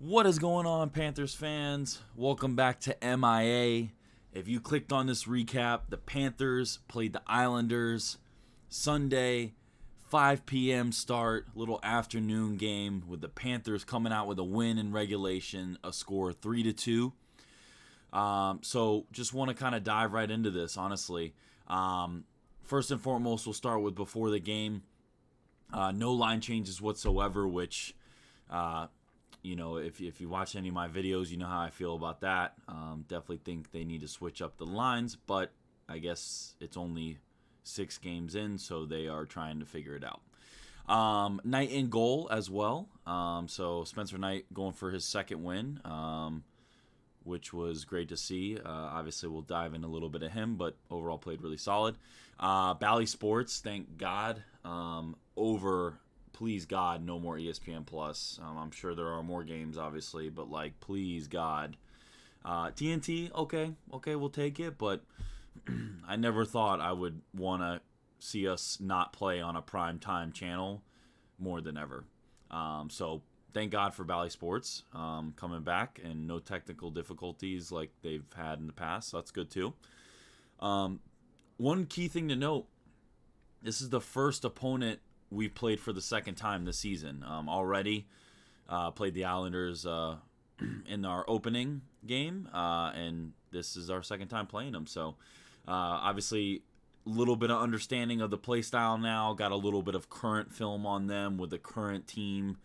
What is going on, Panthers fans? Welcome back to MIA. If you clicked on this recap, the Panthers played the Islanders Sunday, 5 p.m. start, little afternoon game with the Panthers coming out with a win in regulation, a score 3-2. So just want to kind of dive right into this, honestly. First and foremost, we'll start with before the game. No line changes whatsoever, which if you watch any of my videos, you know how I feel about that. Definitely think they need to switch up the lines, but I guess it's only 6 games in, so they are trying to figure it out. Knight in goal as well. So Spencer Knight going for his second win, which was great to see. Obviously, we'll dive in a little bit of him, but overall played really solid. Bally Sports, thank God, over... Please God, no more ESPN Plus. I'm sure there are more games, obviously, but please God. TNT, okay, we'll take it, but I never thought I would want to see us not play on a primetime channel more than ever. So thank God for Bally Sports coming back and no technical difficulties like they've had in the past. So that's good too. One key thing to note: this is the first opponent we've played for the second time this season. Already played the Islanders in our opening game, and this is our second time playing them. So obviously a little bit of understanding of the play style now, got a little bit of current film on them with the current team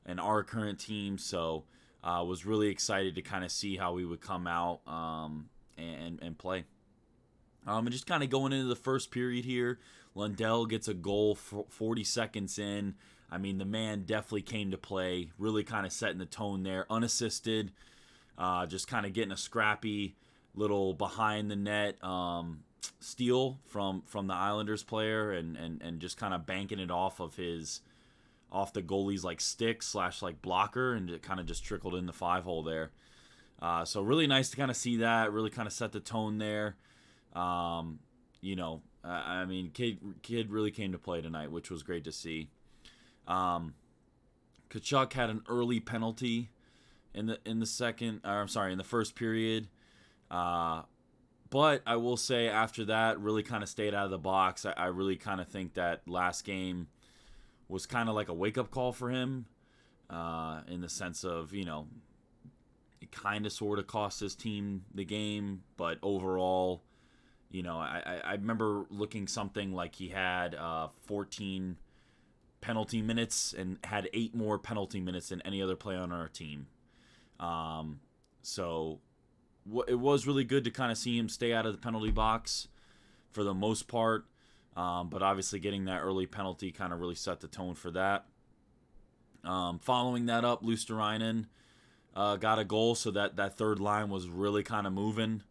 and our current team. So was really excited to kind of see how we would come out and play. And just kind of going into the first period here, Lundell gets a goal 40 seconds in. I mean, the man definitely came to play, really kind of setting the tone there. Unassisted, just kind of getting a scrappy little behind the net steal from the Islanders player and just kind of banking it off the goalie's stick / blocker, and it kind of just trickled in the 5-hole there. So really nice to kind of see that, really kind of set the tone there. I mean, kid really came to play tonight, which was great to see. Tkachuk had an early penalty in the first period. But I will say after that, really kind of stayed out of the box. I really kind of think that last game was kind of like a wake-up call for him, in the sense of, it kind of sort of cost his team the game, but overall, I remember looking something like he had 14 penalty minutes and had 8 more penalty minutes than any other player on our team. So it was really good to kind of see him stay out of the penalty box for the most part. But obviously getting that early penalty kind of really set the tone for that. Following that up, Luosterainen got a goal, so that third line was really kind of moving.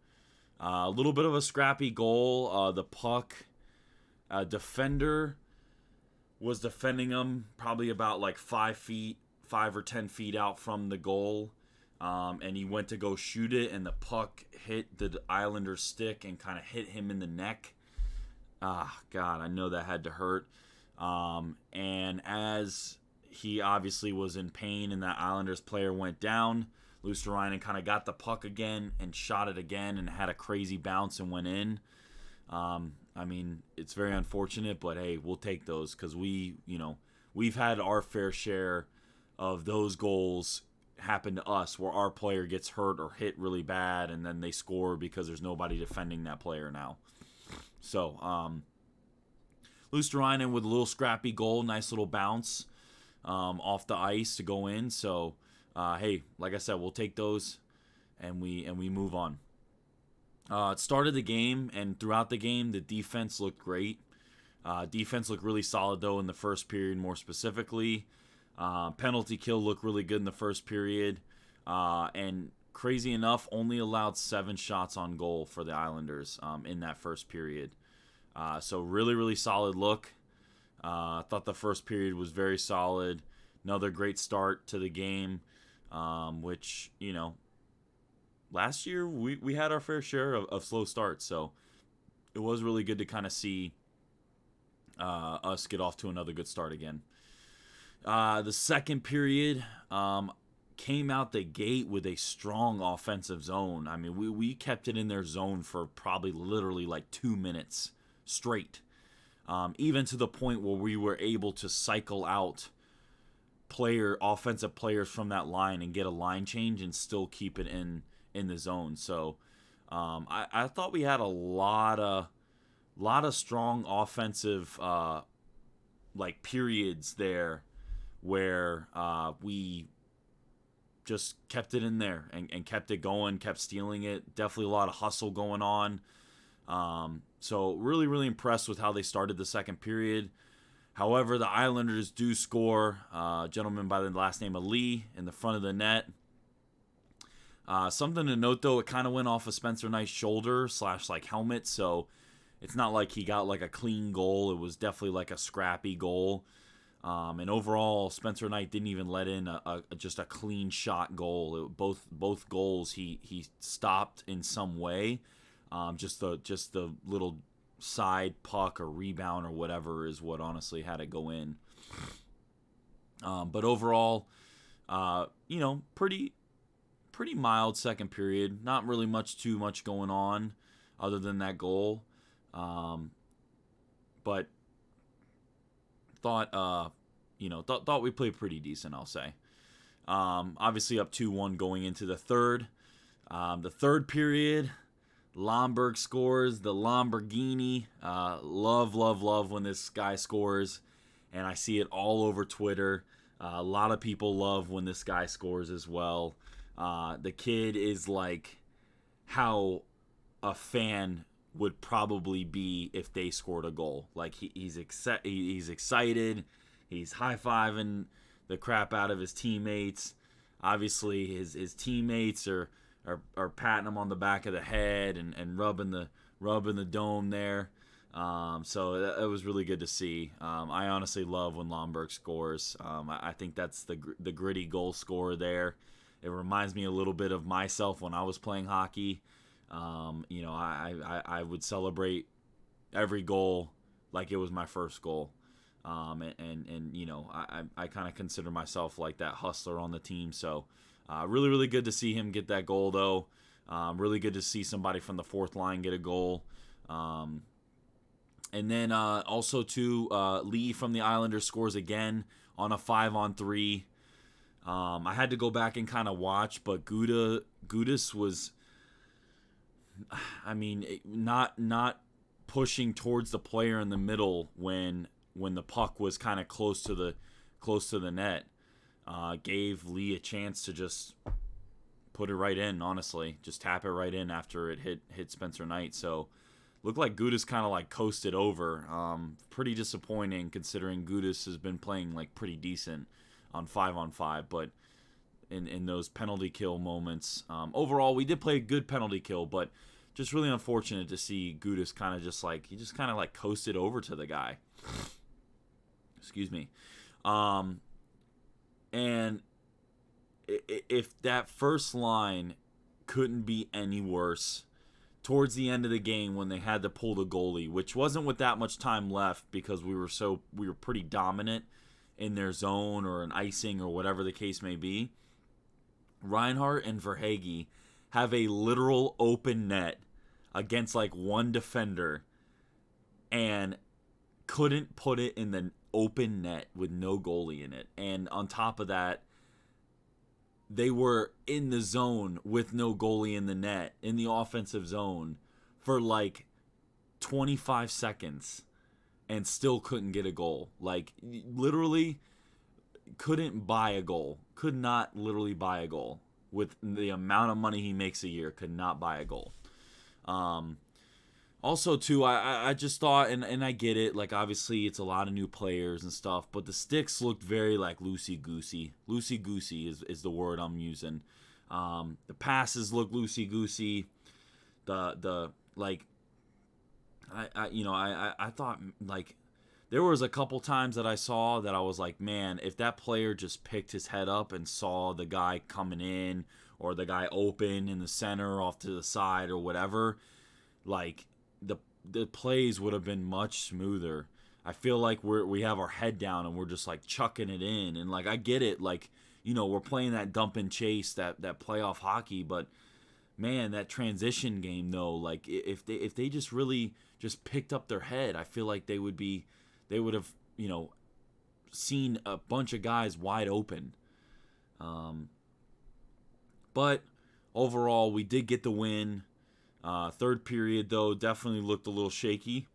A little bit of a scrappy goal. The puck defender was defending him probably about 5 or 10 feet out from the goal. And he went to go shoot it, and the puck hit the Islanders stick and kind of hit him in the neck. God, I know that had to hurt. And as he obviously was in pain and that Islanders player went down, Luosterainen kind of got the puck again and shot it again and had a crazy bounce and went in. I mean, it's very unfortunate, but hey, we'll take those because we've had our fair share of those goals happen to us where our player gets hurt or hit really bad and then they score because there's nobody defending that player now. So, Luosterainen with a little scrappy goal, nice little bounce off the ice to go in. So, hey, like I said, we'll take those and we move on. It started the game, and throughout the game, the defense looked great. Defense looked really solid, though, in the first period more specifically. Penalty kill looked really good in the first period. And crazy enough, only allowed 7 shots on goal for the Islanders in that first period. So really, really solid look. I thought the first period was very solid. Another great start to the game, which, last year we had our fair share of slow starts. So it was really good to kind of see us get off to another good start again. The second period came out the gate with a strong offensive zone. I mean, we kept it in their zone for probably literally like 2 minutes straight, even to the point where we were able to cycle out offensive players from that line and get a line change and still keep it in the zone. So I thought we had a lot of strong offensive like periods there where we just kept it in there and kept it going, kept stealing it. Definitely a lot of hustle going on. So really, really impressed with how they started the second period. However, the Islanders do score. A gentleman by the last name of Lee in the front of the net. Something to note, though, it kind of went off of Spencer Knight's shoulder / like helmet, so it's not like he got like a clean goal. It was definitely like a scrappy goal. And overall, Spencer Knight didn't even let in just a clean shot goal. Both goals he stopped in some way. Just the little side puck or rebound or whatever is what honestly had it go in. But overall, pretty mild second period. Not really too much going on other than that goal. But thought we played pretty decent, I'll say. Obviously up 2-1 going into the third. The third period, Lomberg scores, the Lamborghini. Love when this guy scores, and I see it all over Twitter. A lot of people love when this guy scores as well. The kid is like how a fan would probably be if they scored a goal. Like he's excited. He's high-fiving the crap out of his teammates. Obviously, his teammates are patting him on the back of the head and rubbing the dome there. So it was really good to see. I honestly love when Lomberg scores. I think that's the gritty goal scorer there. It reminds me a little bit of myself when I was playing hockey. I would celebrate every goal like it was my first goal. I kind of consider myself like that hustler on the team. So really, really good to see him get that goal, though. Really good to see somebody from the fourth line get a goal. And then also, too, Lee from the Islanders scores again on a 5-on-3. I had to go back and kind of watch, but Gudas was, not pushing towards the player in the middle when the puck was kind of close to the net. Gave Lee a chance to just put it right in, honestly. Just tap it right in after it hit Spencer Knight. So looked like Gudas kind of like coasted over. Pretty disappointing considering Gudas has been playing like pretty decent on 5-on-5, but in those penalty kill moments. Overall, we did play a good penalty kill, but just really unfortunate to see Gudas kind of just coasted over to the guy. Excuse me. And if that first line couldn't be any worse towards the end of the game when they had to pull the goalie, which wasn't with that much time left because we were pretty dominant in their zone or an icing or whatever the case may be. Reinhart and Verhaeghe have a literal open net against like one defender and couldn't put it in the open net with no goalie in it. And on top of that, they were in the zone with no goalie in the net, in the offensive zone, for like 25 seconds and still couldn't get a goal. Like, literally couldn't buy a goal. Could not literally buy a goal. With the amount of money he makes a year, could not buy a goal. Also, too, I just thought, and I get it, like, obviously it's a lot of new players and stuff, but the sticks looked very, like, loosey-goosey. Loosey-goosey is the word I'm using. The passes look loosey-goosey. I thought, like, there was a couple times that I saw that I was like, man, if that player just picked his head up and saw the guy coming in or the guy open in the center off to the side or whatever, like, the plays would have been much smoother. I feel like we have our head down and we're just like chucking it in, and like I get it, like we're playing that dump and chase, that playoff hockey. But man, that transition game though, like if they just really just picked up their head, I feel like they would have seen a bunch of guys wide open. But overall, we did get the win. Third period, though, definitely looked a little shaky.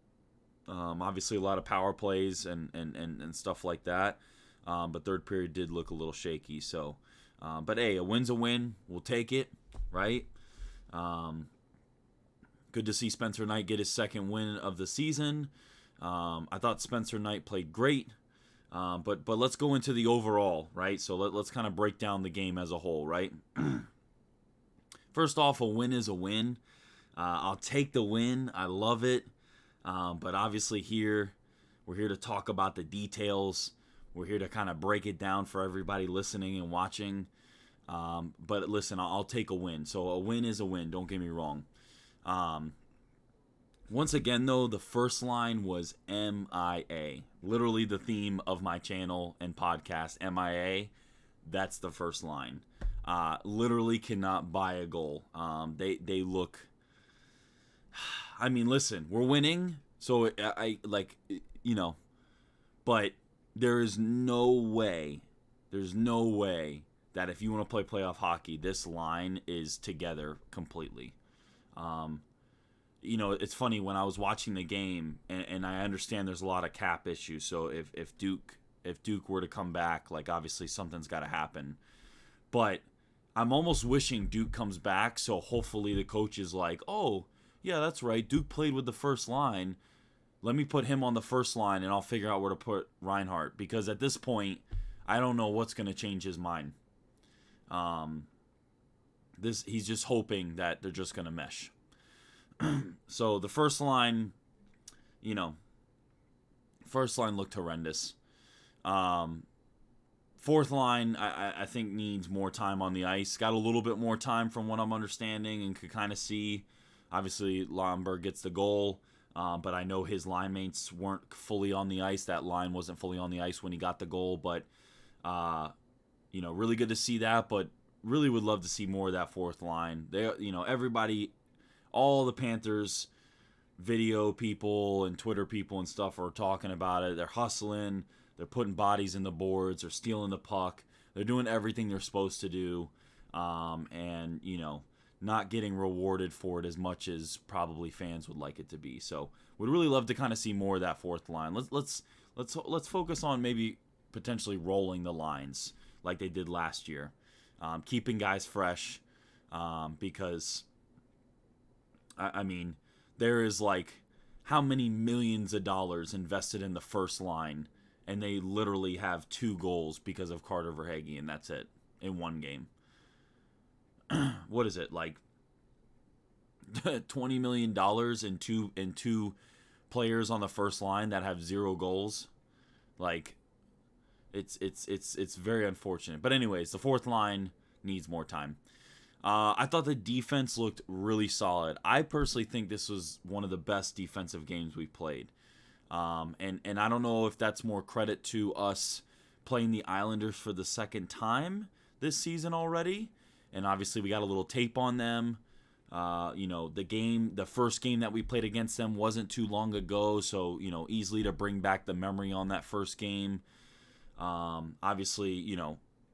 Obviously, a lot of power plays and stuff like that. But third period did look a little shaky. So, but hey, a win's a win. We'll take it, right? Good to see Spencer Knight get his second win of the season. I thought Spencer Knight played great. But let's go into the overall, right? So let's kind of break down the game as a whole, right? First off, a win is a win. I'll take the win. I love it. But obviously we're here to talk about the details. We're here to kind of break it down for everybody listening and watching. But listen, I'll take a win. So a win is a win. Don't get me wrong. Once again, though, the first line was MIA. Literally the theme of my channel and podcast, MIA. That's the first line. Literally cannot buy a goal. They look... I mean, listen, we're winning, so but there is no way that if you want to play playoff hockey, this line is together completely. It's funny, when I was watching the game, and I understand there's a lot of cap issues, so if Duke were to come back, like, obviously something's got to happen. But I'm almost wishing Duke comes back, so hopefully the coach is like, oh, yeah, that's right, Duke played with the first line. Let me put him on the first line, and I'll figure out where to put Reinhart. Because at this point, I don't know what's going to change his mind. He's just hoping that they're just going to mesh. So the first line looked horrendous. Fourth line, I think, needs more time on the ice. Got a little bit more time from what I'm understanding, and could kind of see. Obviously, Lomberg gets the goal, but I know his line mates weren't fully on the ice. That line wasn't fully on the ice when he got the goal, but really good to see that. But really would love to see more of that fourth line. Everybody, all the Panthers video people and Twitter people and stuff are talking about it. They're hustling. They're putting bodies in the boards. They're stealing the puck. They're doing everything they're supposed to do, and not getting rewarded for it as much as probably fans would like it to be. So would really love to kind of see more of that fourth line. Let's focus on maybe potentially rolling the lines like they did last year, keeping guys fresh, because I mean, there is like how many millions of dollars invested in the first line, and they literally have 2 goals because of Carter Verhaeghe, and that's it in one game. What is it, like $20 million in two players on the first line that have 0 goals? Like, it's very unfortunate. But anyways, the fourth line needs more time. I thought the defense looked really solid. I personally think this was one of the best defensive games we've played. And I don't know if that's more credit to us playing the Islanders for the second time this season already. And obviously we got a little tape on them. The first game that we played against them wasn't too long ago. So, easily to bring back the memory on that first game. Obviously,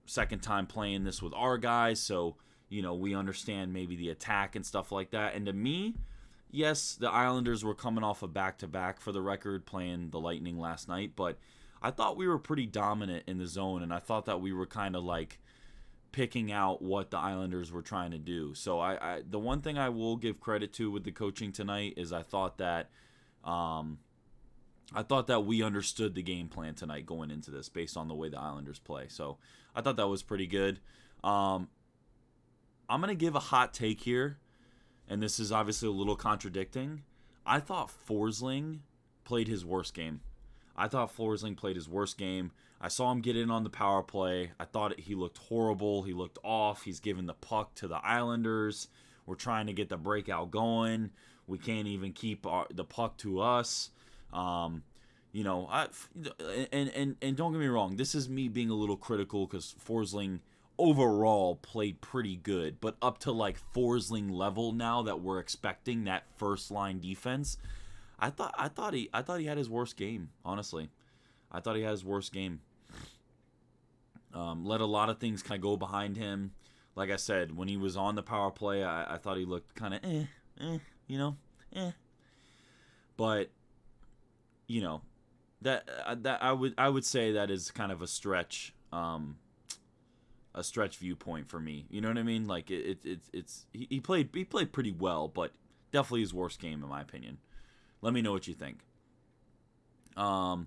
second time playing this with our guys. So, we understand maybe the attack and stuff like that. And to me, yes, the Islanders were coming off a back-to-back, for the record, playing the Lightning last night. But I thought we were pretty dominant in the zone, and I thought that we were kind of like picking out what the Islanders were trying to do. So I the one thing I will give credit to with the coaching tonight is I thought that we understood the game plan tonight going into this based on the way the Islanders play. So I thought that was pretty good. I'm going to give a hot take here, and this is obviously a little contradicting. I thought Forsling played his worst game. I saw him get in on the power play. I thought he looked horrible. He looked off. He's giving the puck to the Islanders. We're trying to get the breakout going. We can't even keep the puck to us. And don't get me wrong, this is me being a little critical because Forsling overall played pretty good, but up to like Forsling level now that we're expecting that first line defense, I thought he had his worst game. Honestly, I thought he had his worst game. Let a lot of things kind of go behind him. Like I said, when he was on the power play, I thought he looked kind of But that I would say that is kind of a stretch viewpoint for me. You know what I mean? Like he played pretty well, but definitely his worst game in my opinion. Let me know what you think. Power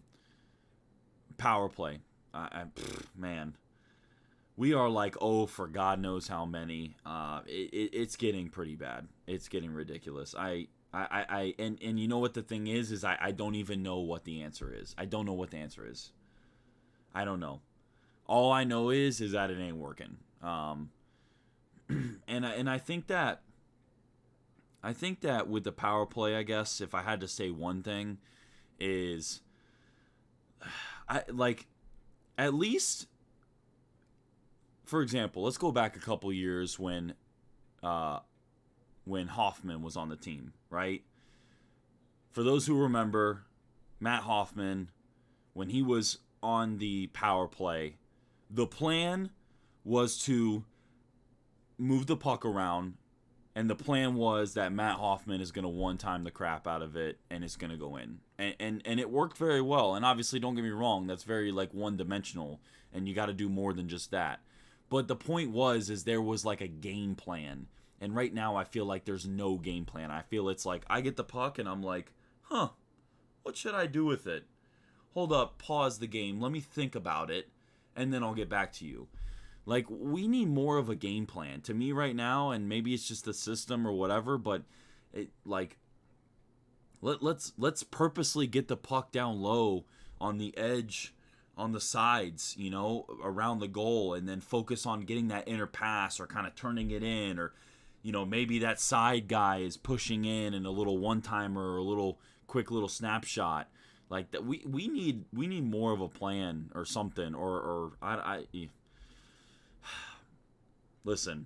play. Man, we are like for God knows how many. It's getting pretty bad. It's getting ridiculous. And you know what the thing is I don't even know what the answer is. I don't know what the answer is. I don't know. All I know is that it ain't working. And I think that with the power play, I guess if I had to say one thing, is at least, for example, let's go back a couple years when Hoffman was on the team, right? For those who remember, Matt Hoffman, when he was on the power play, the plan was to move the puck around, and the plan was that Matt Hoffman is going to one-time the crap out of it, and it's going to go in. And it worked very well, and obviously, don't get me wrong, that's very, one-dimensional, and you got to do more than just that. But the point is there was, a game plan. And right now, I feel like there's no game plan. I feel it's like, I get the puck, and I'm like, what should I do with it? Hold up, pause the game, let me think about it, and then I'll get back to you. We need more of a game plan. To me right now, and maybe it's just the system or whatever, but let's purposely get the puck down low on the edge, on the sides, around the goal, and then focus on getting that inner pass or kind of turning it in, or maybe that side guy is pushing in and a little one-timer or a little quick little snapshot. Like that, we need more of a plan or something. Or I listen.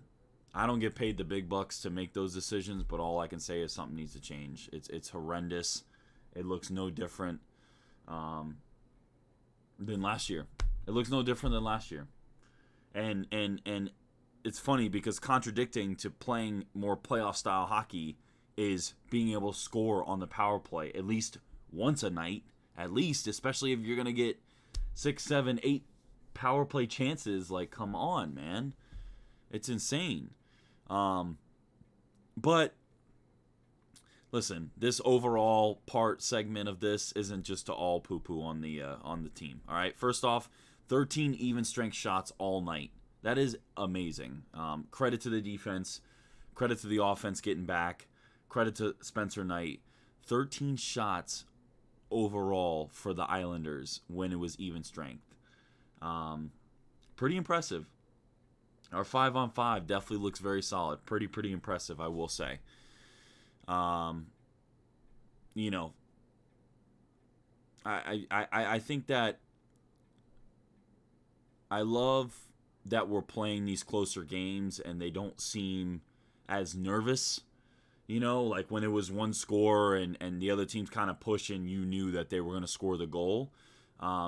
I don't get paid the big bucks to make those decisions, but all I can say is something needs to change. It's horrendous. It looks no different than last year. It looks no different than last year. And it's funny because contradicting to playing more playoff style hockey is being able to score on the power play at least once a night. At least, especially if you're going to get 6, 7, 8 power play chances. Come on, man. It's insane. But listen, this overall segment of this isn't just to all poo-poo on the team. All right. First off, 13 even strength shots all night. That is amazing. Credit to the defense. Credit to the offense getting back. Credit to Spencer Knight. 13 shots overall for the Islanders when it was even strength. Pretty impressive. Our 5-on-5 definitely looks very solid. Pretty impressive, I will say. I think that I love that we're playing these closer games and they don't seem as nervous. When it was one score and the other team's kind of pushing, you knew that they were going to score the goal.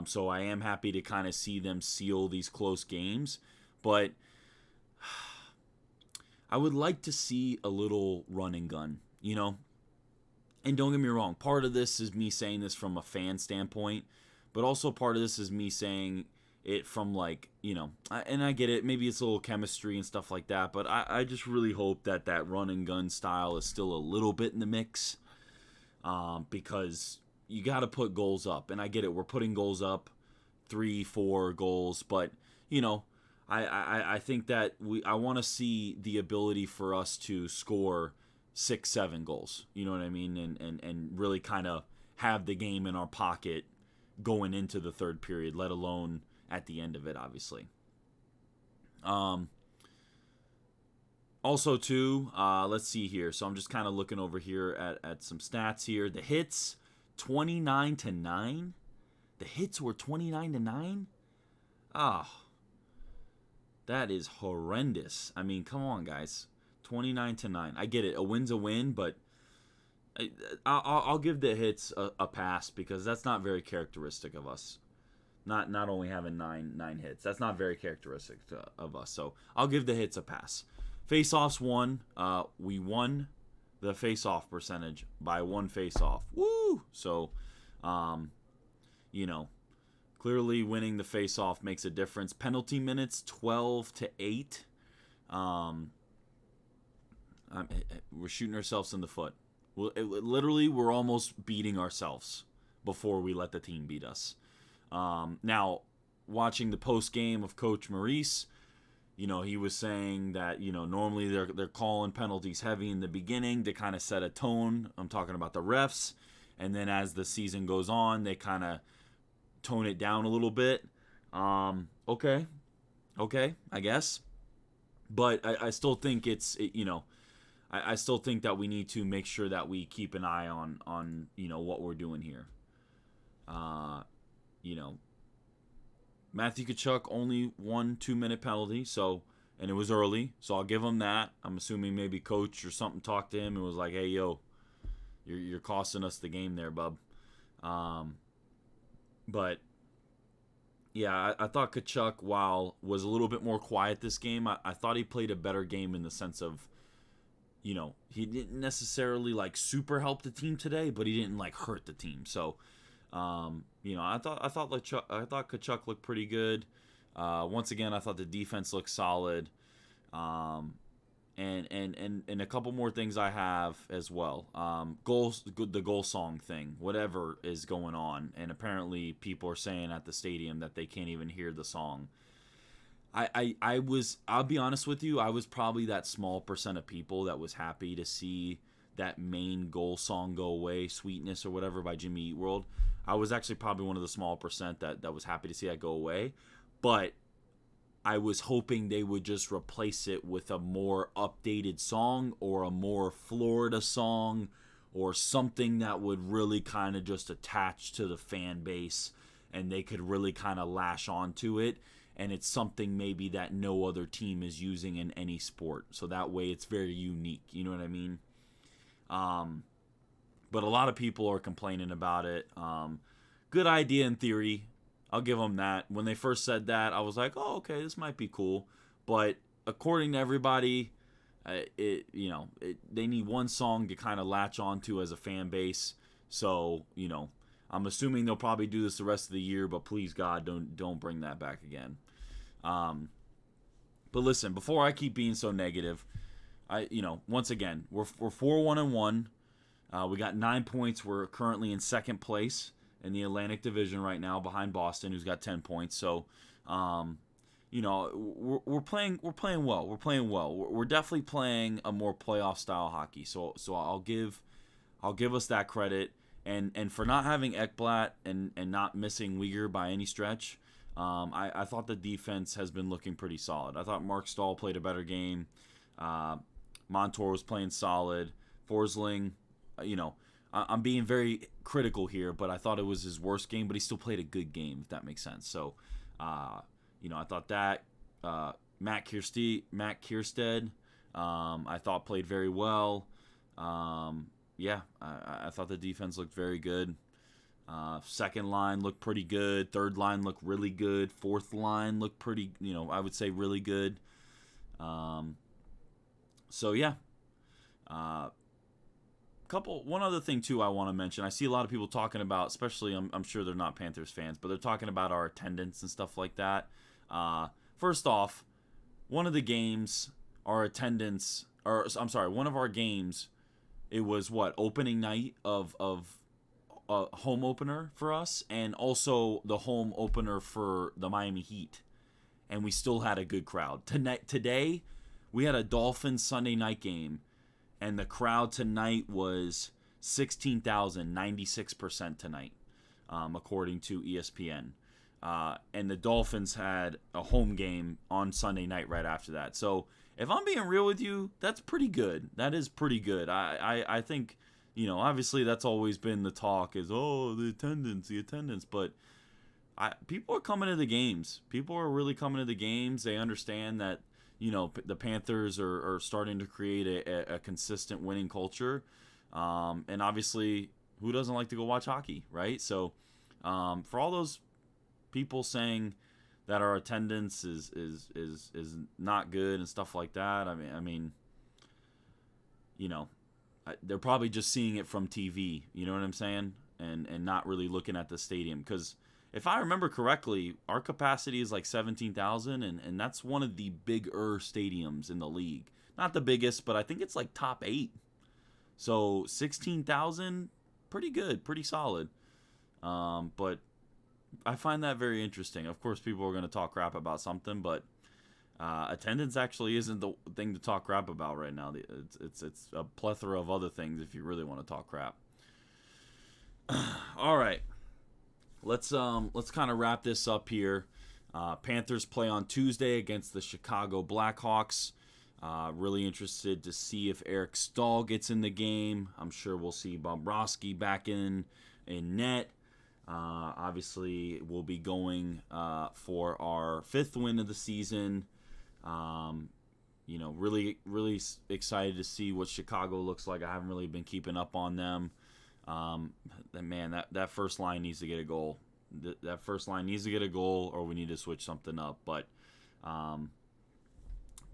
So I am happy to kind of see them seal these close games. But I would like to see a little run and gun, And don't get me wrong, part of this is me saying this from a fan standpoint, but also part of this is me saying it from and I get it, maybe it's a little chemistry and stuff like that, but I just really hope that run and gun style is still a little bit in the mix, because you got to put goals up, and I get it, we're putting goals up, 3-4 goals, but I think that I want to see the ability for us to score 6-7 goals, you know what I mean, and really kind of have the game in our pocket going into the third period, let alone at the end of it, obviously. Also, too, let's see here. So I'm just kind of looking over here at some stats here. The hits, 29-9. The hits were 29-9. Ah, that is horrendous. I mean, come on, guys. 29-9. I get it. A win's a win, but I'll give the hits a pass because that's not very characteristic of us. Not only having nine hits, that's not very characteristic of us. So I'll give the hits a pass. Face-offs won. We won the face-off percentage by one face-off. Woo! So, clearly winning the face-off makes a difference. Penalty minutes 12-8. We're shooting ourselves in the foot. Literally, we're almost beating ourselves before we let the team beat us. Now, watching the post game of Coach Maurice, he was saying that normally they're calling penalties heavy in the beginning to kind of set a tone. I'm talking about the refs, and then as the season goes on, they kind of tone it down a little bit. Okay, I guess, but I still think I still think that we need to make sure that we keep an eye on what we're doing here. Matthew Tkachuk only 1 2-minute penalty, and it was early, so I'll give him that. I'm assuming maybe coach or something talked to him and was like, "Hey, yo, you're costing us the game there, bub." But yeah, I thought Tkachuk, while was a little bit more quiet this game, I thought he played a better game in the sense of, he didn't necessarily super help the team today, but he didn't hurt the team. So. I thought Tkachuk looked pretty good. Once again, I thought the defense looked solid. And a couple more things I have as well. The goal song thing, whatever is going on, and apparently people are saying at the stadium that they can't even hear the song. I'll be honest with you, I was probably that small percent of people that was happy to see that main goal song go away, Sweetness or whatever by Jimmy Eat World. I was actually probably one of the small percent that was happy to see that go away. But I was hoping they would just replace it with a more updated song or a more Florida song or something that would really kind of just attach to the fan base and they could really kind of lash onto it. And it's something maybe that no other team is using in any sport. So that way it's very unique. You know what I mean? But a lot of people are complaining about it. Good idea in theory. I'll give them that. When they first said that, I was like, oh, okay, this might be cool. But according to everybody, they need one song to kind of latch onto as a fan base. So, I'm assuming they'll probably do this the rest of the year, but please, God, don't bring that back again. But listen, before I keep being so negative, once again, we're 4-1-1. We got 9 points. We're currently in second place in the Atlantic Division right now, behind Boston, who's got 10 points. So, we're playing well. We're playing well. We're definitely playing a more playoff style hockey. So I'll give us that credit. And for not having Ekblad and not missing Uyghur by any stretch, I thought the defense has been looking pretty solid. I thought Mark Stahl played a better game. Montour was playing solid. Forsling, I'm being very critical here, but I thought it was his worst game, but he still played a good game, if that makes sense. So, I thought that Matt Kiersted, I thought played very well. I thought the defense looked very good. Second line looked pretty good. Third line looked really good. Fourth line looked pretty, I would say really good. One other thing too I want to mention. I see a lot of people talking about, especially I'm sure they're not Panthers fans, but they're talking about our attendance and stuff like that. First off, one of the games, one of our games, it was opening night of a home opener for us, and also the home opener for the Miami Heat, and we still had a good crowd. Today, we had a Dolphins Sunday night game, and the crowd tonight was 16,000, 96% tonight, according to ESPN. And the Dolphins had a home game on Sunday night right after that. So if I'm being real with you, that's pretty good. That is pretty good. I think, obviously that's always been the talk is, the attendance. But, people are coming to the games. People are really coming to the games. They understand that, the Panthers are starting to create a consistent winning culture. And obviously, who doesn't like to go watch hockey, right? So, for all those people saying that our attendance is not good and stuff like that, I mean, they're probably just seeing it from TV. You know what I'm saying? And not really looking at the stadium, because if I remember correctly, our capacity is like 17,000, and that's one of the bigger stadiums in the league. Not the biggest, but I think it's like top 8. So 16,000, pretty good, pretty solid. But I find that very interesting. Of course, people are going to talk crap about something, but attendance actually isn't the thing to talk crap about right now. It's a plethora of other things if you really want to talk crap. All right, let's kind of wrap this up here. Panthers play on Tuesday against the Chicago Blackhawks. Really interested to see if Eric Stahl gets in the game. I'm sure we'll see Bobrovsky back in net. Obviously, we'll be going for our 5th win of the season. Really excited to see what Chicago looks like. I haven't really been keeping up on them. Man, that first line needs to get a goal. That first line needs to get a goal, or we need to switch something up. But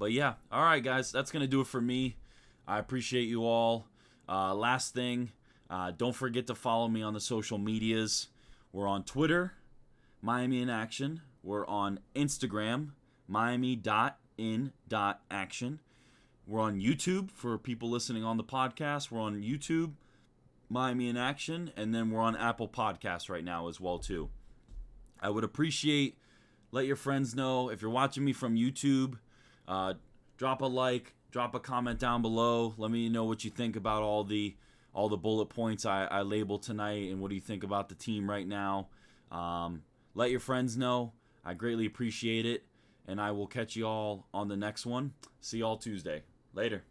yeah, all right, guys, that's gonna do it for me. I appreciate you all. Last thing, don't forget to follow me on the social medias. We're on Twitter, miaminaction. We're on Instagram, miami.in.action. We're on YouTube for people listening on the podcast. We're on YouTube, miaminaction, and then we're on Apple Podcasts right now as well too. I would appreciate, let your friends know if you're watching me from YouTube. Drop a like, drop a comment down below. Let me know what you think about all the bullet points I labeled tonight, and what do you think about the team right now. Let your friends know. I greatly appreciate it, and I will catch you all on the next one. See y'all Tuesday. Later.